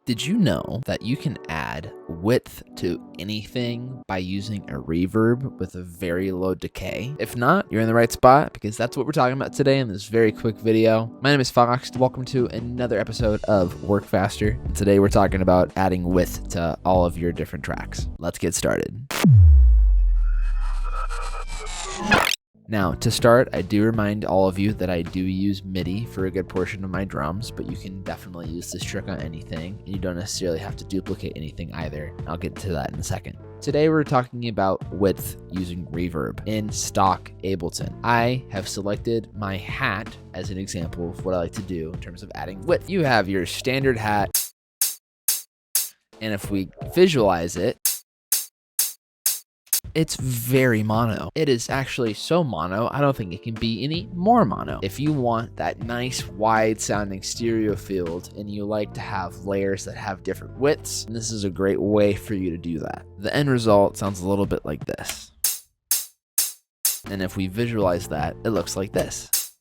Did you know that you can add width to anything by using a reverb with a very low decay? If not, you're in the right spot because that's what we're talking about today in this very quick video. My name is Fox. Welcome to another episode of Work Faster. And today we're talking about adding width to all of your different tracks. Let's get started. Now, to start, I do remind all of you that I do use MIDI for a good portion of my drums, but you can definitely use this trick on anything, and you don't necessarily have to duplicate anything either. I'll get to that in a second. Today, we're talking about width using reverb in Stock Ableton. I have selected my hat as an example of what I like to do in terms of adding width. You have your standard hat, and if we visualize it, it's very mono. It is actually so mono, I don't think it can be any more mono. If you want that nice wide sounding stereo field and you like to have layers that have different widths, this is a great way for you to do that. The end result sounds a little bit like this. And if we visualize that, it looks like this.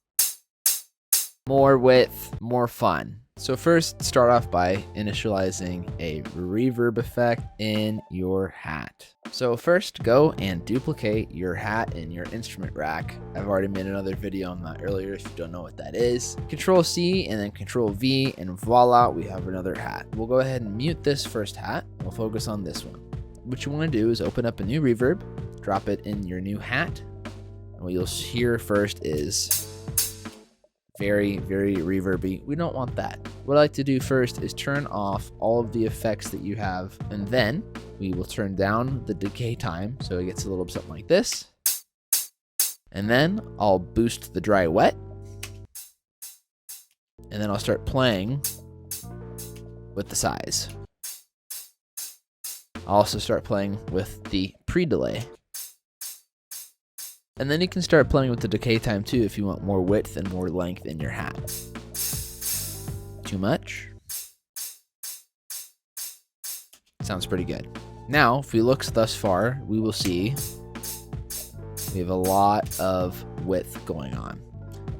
More width, more fun. So first, start off by initializing a reverb effect in your hat. So first, go and duplicate your hat in your instrument rack. I've already made another video on that earlier if you don't know what that is. Control C and then Control V, and voila, we have another hat. We'll go ahead and mute this first hat. We'll focus on this one. What you want to do is open up a new reverb, drop it in your new hat, and what you'll hear first is very, very reverby. We don't want that. What I like to do first is turn off all of the effects that you have, and then we will turn down the decay time so it gets a little something like this. And then I'll boost the dry wet, and then I'll start playing with the size. I'll also start playing with the pre-delay. And then you can start playing with the decay time too if you want more width and more length in your hat. Too much? Sounds pretty good. Now, if we look thus far, we will see we have a lot of width going on.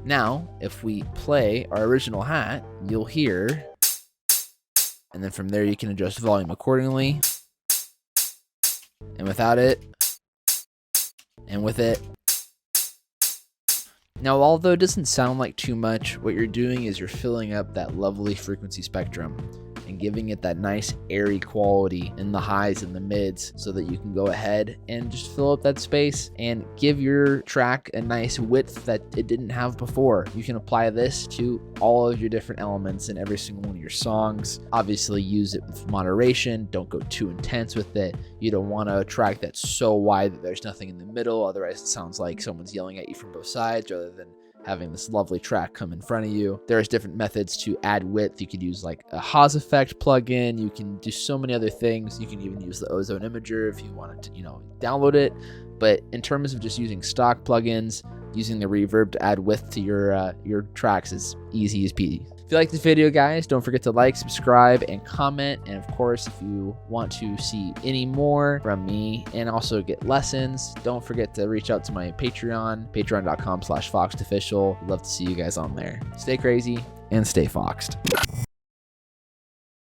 Now, if we play our original hat, you'll hear, and then from there you can adjust volume accordingly. And without it, and with it. Now, although it doesn't sound like too much, what you're doing is you're filling up that lovely frequency spectrum and giving it that nice airy quality in the highs and the mids so that you can go ahead and just fill up that space and give your track a nice width that it didn't have before. You can apply this to all of your different elements in every single one of your songs. Obviously, use it with moderation. Don't go too intense with it. You don't want a track that's so wide that there's nothing in the middle. Otherwise, it sounds like someone's yelling at you from both sides rather than having this lovely track come in front of you. There's different methods to add width. You could use like a Haas effect plugin. You can do so many other things. You can even use the Ozone Imager if you wanted to, download it. But in terms of just using stock plugins, using the reverb to add width to your tracks is easy as peasy. If you like this video, guys, don't forget to like, subscribe, and comment. And of course, if you want to see any more from me and also get lessons, don't forget to reach out to my Patreon, patreon.com/FoxedOfficial. Love to see you guys on there. Stay crazy and stay foxed.